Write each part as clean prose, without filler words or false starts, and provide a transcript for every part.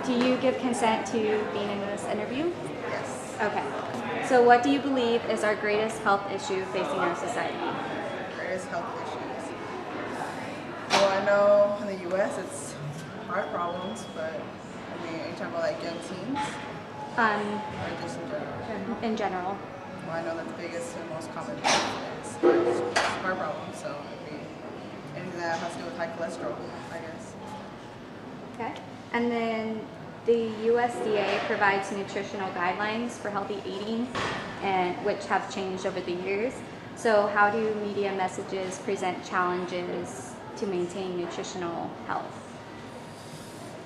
Do you give consent to being in this interview? Yes. Okay. So what do you believe is our greatest health issue facing our society? Greatest health issues. Well, I know in the U.S. it's heart problems, but I mean, are you talking about like young teens or just in general? In general. Well, I know that the biggest and most common thing is heart problems, so I mean, anything that has to do with high cholesterol, I guess. Okay. And then the USDA provides nutritional guidelines for healthy eating, and which have changed over the years. So how do media messages present challenges to maintain nutritional health?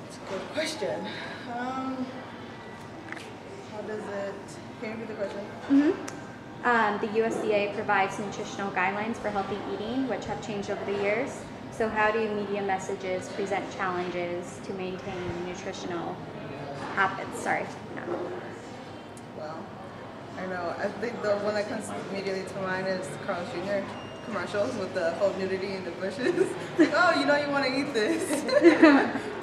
That's a good question. How does it? Can you repeat the question? The USDA provides nutritional guidelines for healthy eating, which have changed over the years. So how do media messages present challenges to maintain nutritional habits? Well, I know. I think the one that comes immediately to mind is Carl's Jr. commercials with the whole nudity in the bushes. Like, oh, you know you want to eat this.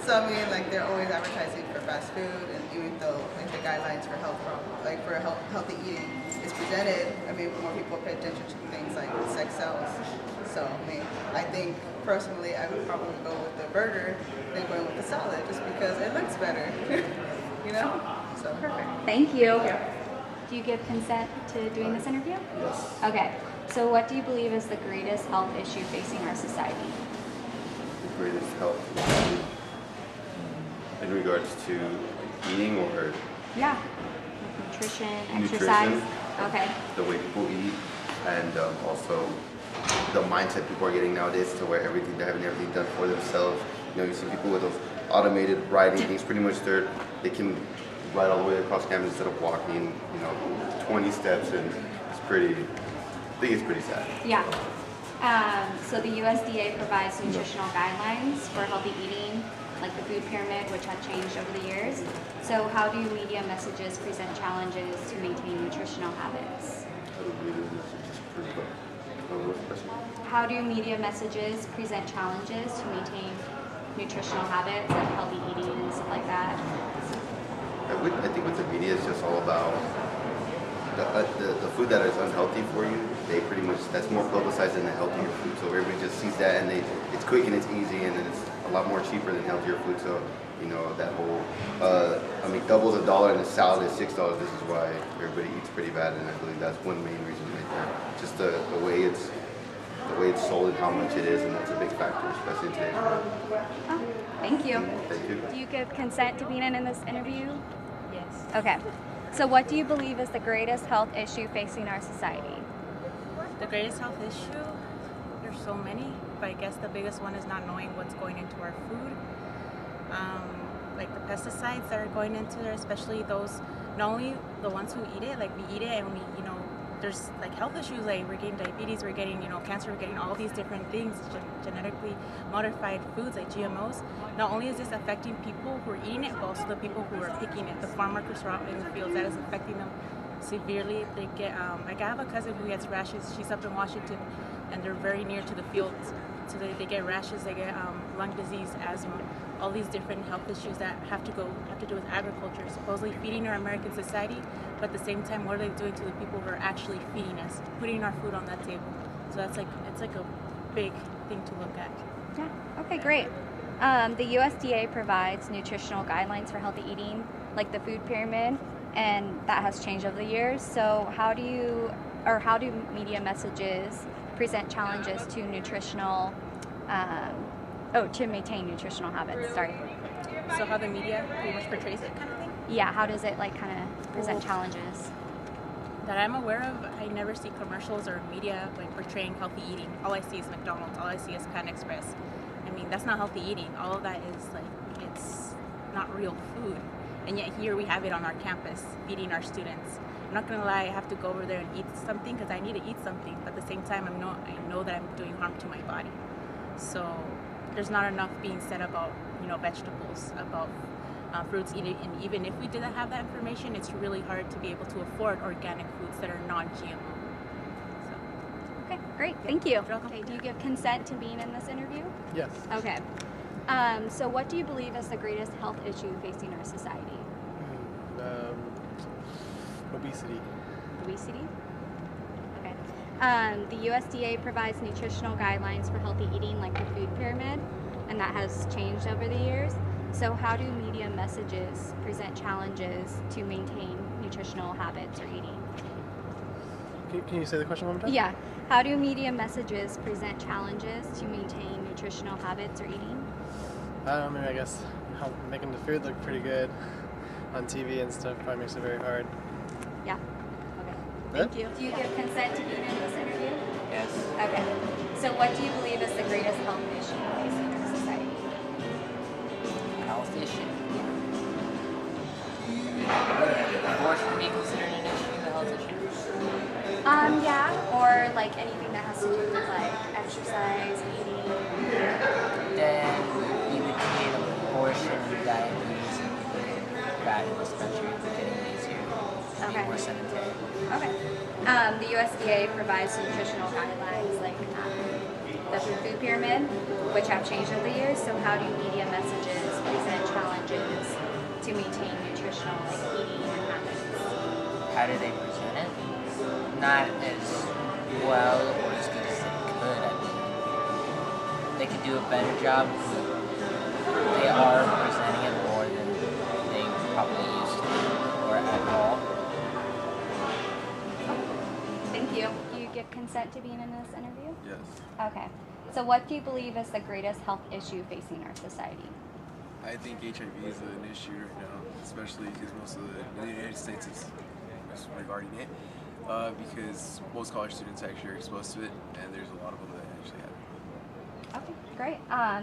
So I mean, like they're always advertising for fast food, and even though like the guidelines for healthy eating is presented, I mean, more people pay attention to things like sex sells. So I mean, I think personally, I would probably go with the burger than going with the salad, just because it looks better. You know? So Perfect. Thank you. Do you give consent to doing this interview? Yes. Okay. So what do you believe is the greatest health issue facing our society? The greatest health issue in regards to eating or Yeah. Nutrition, exercise. Okay. the way people eat, and also the mindset people are getting nowadays to where they're having everything done for themselves. You know, you see people with those automated riding things. Pretty much they can ride all the way across campus instead of walking, 20 steps, and I think it's pretty sad. Yeah. So the USDA provides nutritional guidelines for healthy eating, like the food pyramid, which have changed over the years. So how do media messages present challenges to maintain nutritional habits? How do media messages present challenges to maintain nutritional habits, like healthy eating and stuff like that? I think with the media, it's just all about the food that is unhealthy for you. They pretty much, that's more publicized than the healthier food. So everybody just sees that, and it's quick and it's easy, and then it's a lot more cheaper than healthier food. So that whole McDoubles $1 and a salad is $6. This is why everybody eats pretty bad, and I believe that's one main reason right there. Just the way it's sold and how much it is, and that's a big factor, especially in today's world. Oh, thank you. Thank you. Do you give consent to being in this interview? Yes. Okay. So what do you believe is the greatest health issue facing our society? The greatest health issue? There's so many, but I guess the biggest one is not knowing what's going into our food. Like the pesticides that are going into there, especially those, not only the ones who eat it, like we eat it and we, there's like health issues, like we're getting diabetes, we're getting, cancer, we're getting all these different things, genetically modified foods like GMOs. Not only is this affecting people who are eating it, but also the people who are picking it, the farm workers who are out in the fields. That is affecting them severely. They get, like I have a cousin who gets rashes. She's up in Washington, and they're very near to the fields. So they get rashes, they get lung disease, asthma, all these different health issues that have to do with agriculture, supposedly feeding our American society, but at the same time, what are they doing to the people who are actually feeding us, putting our food on that table? So it's like a big thing to look at. Yeah. Okay, great. The USDA provides nutritional guidelines for healthy eating, like the food pyramid, and that has changed over the years. So how do media messages present challenges to to maintain nutritional habits? Sorry. So how the media pretty much portrays it, kind of thing? Yeah, how does it kind of present challenges? That I'm aware of, I never see commercials or media like portraying healthy eating. All I see is McDonald's. All I see is Pan Express. I mean, that's not healthy eating. All of that is it's not real food. And yet here we have it on our campus, feeding our students. I'm not gonna lie, I have to go over there and eat something because I need to eat something. But at the same time, I know that I'm doing harm to my body. So there's not enough being said about vegetables, about fruits. And even if we didn't have that information, it's really hard to be able to afford organic foods that are non-GMO. Okay, great. Thank you. welcome. Okay, do you give consent to being in this interview? Yes. Okay. So what do you believe is the greatest health issue facing our society? Obesity. Obesity? Okay. The USDA provides nutritional guidelines for healthy eating, like the food pyramid, and that has changed over the years. So how do media messages present challenges to maintain nutritional habits or eating? Can you say the question one more time? Yeah. How do media messages present challenges to maintain nutritional habits or eating? I guess how making the food look pretty good on TV and stuff probably makes it very hard. Yeah. Okay. Good. Thank you. Do you give consent to being in this interview? Yes. Okay. So what do you believe is the greatest health issue facing our society? Health issue. Abortion be considered an issue, a health issue? Yeah, or like anything that has to do with like exercise, eating. Then you would create abortion, diabetes, and that in this country would be getting easier. To Okay. be more sedentary. Okay. The USDA provides nutritional guidelines like the food pyramid, which have changed over the years. So how do media messages present challenges to maintain nutritional like eating habits? How do they present it? Not as well or as good as they could, I mean. They could do a better job, but they are presenting it more than they probably used to, or at all. Thank you. Do you give consent to being in this interview? Yes. Okay. So what do you believe is the greatest health issue facing our society? I think HIV is an issue right now, especially because most of the United States is regarding it. Because most college students actually are exposed to it, and there's a lot of them that actually have it. Okay, great.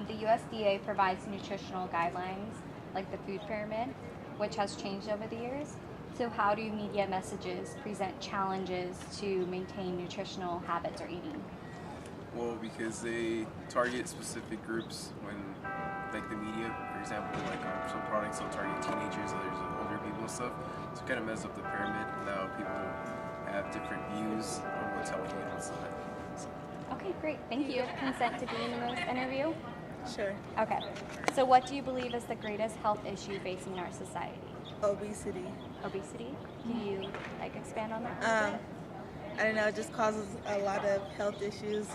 The USDA provides nutritional guidelines like the food pyramid, which has changed over the years. So how do media messages present challenges to maintain nutritional habits or eating? Well, because they target specific groups when, like the media, for example, like some products will target teenagers, others older people and stuff. So it kind of messes up the pyramid. Now people have different views on what's healthy and what's not. So. Okay, great. Thank you. Consent to being in this interview? Sure. Okay. So what do you believe is the greatest health issue facing our society? Obesity. Obesity? Can you like expand on that a little bit? I don't know, it just causes a lot of health issues,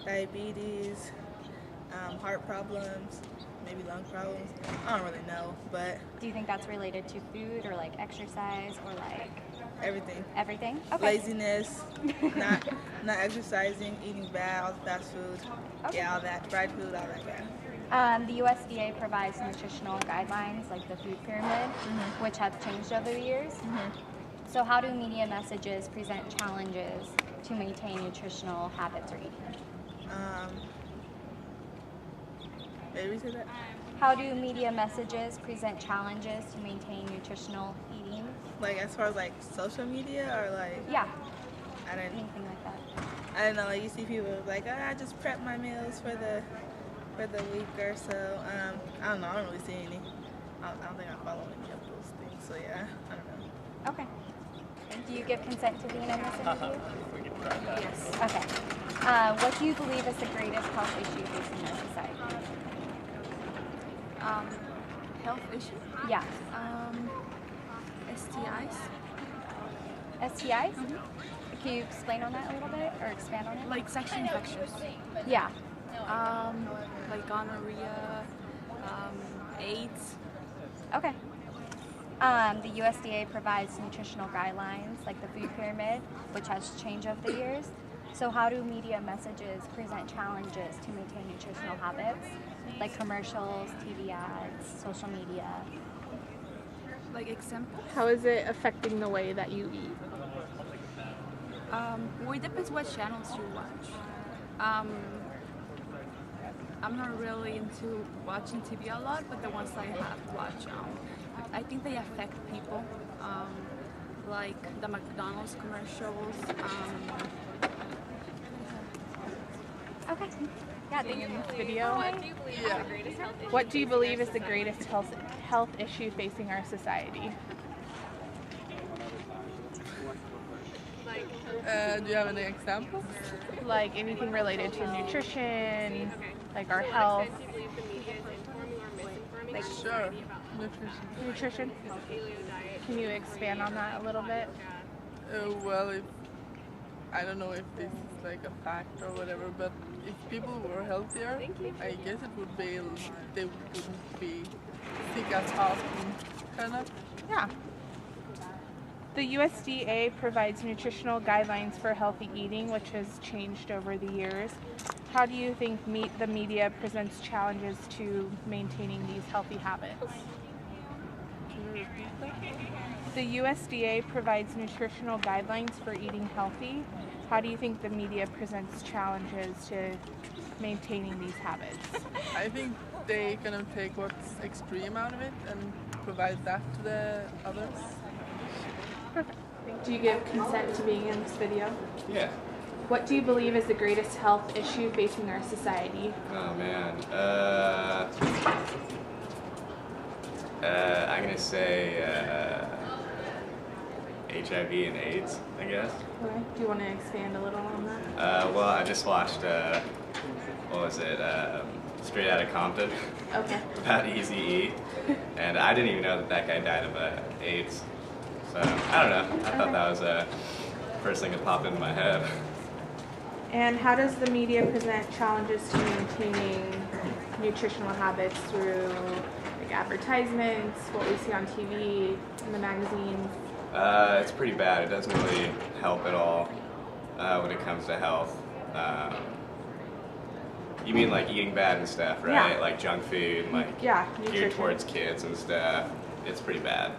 diabetes, heart problems, maybe lung problems. I don't really know, but Do you think that's related to food or like exercise or like everything. everything? Okay. Laziness, not exercising, eating bad, all the fast food, Okay. yeah, all that, fried food, all that, yeah. The USDA provides nutritional guidelines like the food pyramid, which have changed over the years. So how do media messages present challenges to maintain nutritional habits or eating? Maybe say that? How do media messages present challenges to maintain nutritional eating? Like as far as like social media or like, Yeah, I don't anything like that. I don't know, like you see people like, I just prep my meals for the week or so. I don't know, I don't really see any. I don't think I follow any of those things. So yeah, I don't know. Okay. Do you give consent to being in this interview? Yes. Okay. What do you believe is the greatest health issue facing our society? Health issue? Yeah. STIs? STIs? Can you explain on that a little bit or expand on it? Like sexual infections. Yeah. Like gonorrhea, AIDS. Okay. The USDA provides nutritional guidelines like the food pyramid, which has changed over the years. So how do media messages present challenges to maintain nutritional habits, like commercials, TV ads, social media? Like example? How is it affecting the way that you eat? Well, it depends what channels you watch. I'm not really into watching TV a lot, but the ones I have watched, I think they affect people. Like the McDonald's commercials. Okay. Yeah, Being in this video. What do you believe is the greatest health issue facing our society? Do you have any examples? Like anything related to nutrition, like our health. Like Sure. Nutrition. nutrition? Can you expand on that a little bit? Well, if I don't know if this is like a fact or whatever, but if people were healthier, I guess it would be they wouldn't be sick as often, kind of. Yeah. The USDA provides nutritional guidelines for healthy eating, which has changed over the years. How do you think the media presents challenges to maintaining these healthy habits? Can you repeat that? The USDA provides nutritional guidelines for eating healthy. How do you think the media presents challenges to maintaining these habits? I think they kind of take what's extreme out of it and provide that to the others. Perfect. Do you give consent to being in this video? Yeah. What do you believe is the greatest health issue facing our society? Oh man. I'm gonna say HIV and AIDS, I guess. Okay. Do you want to expand a little on that? Well, I just watched what was it? Straight Outta Compton. Okay. About Eazy-E, and I didn't even know that guy died of AIDS. So I don't know. I thought that was the first thing that popped into my head. And how does the media present challenges to maintaining nutritional habits through like advertisements, what we see on TV, in the magazines? It's pretty bad. It doesn't really help at all when it comes to health. You mean like eating bad and stuff, right? Yeah. Like junk food, like Yeah, geared nutrition. towards kids and stuff. It's pretty bad.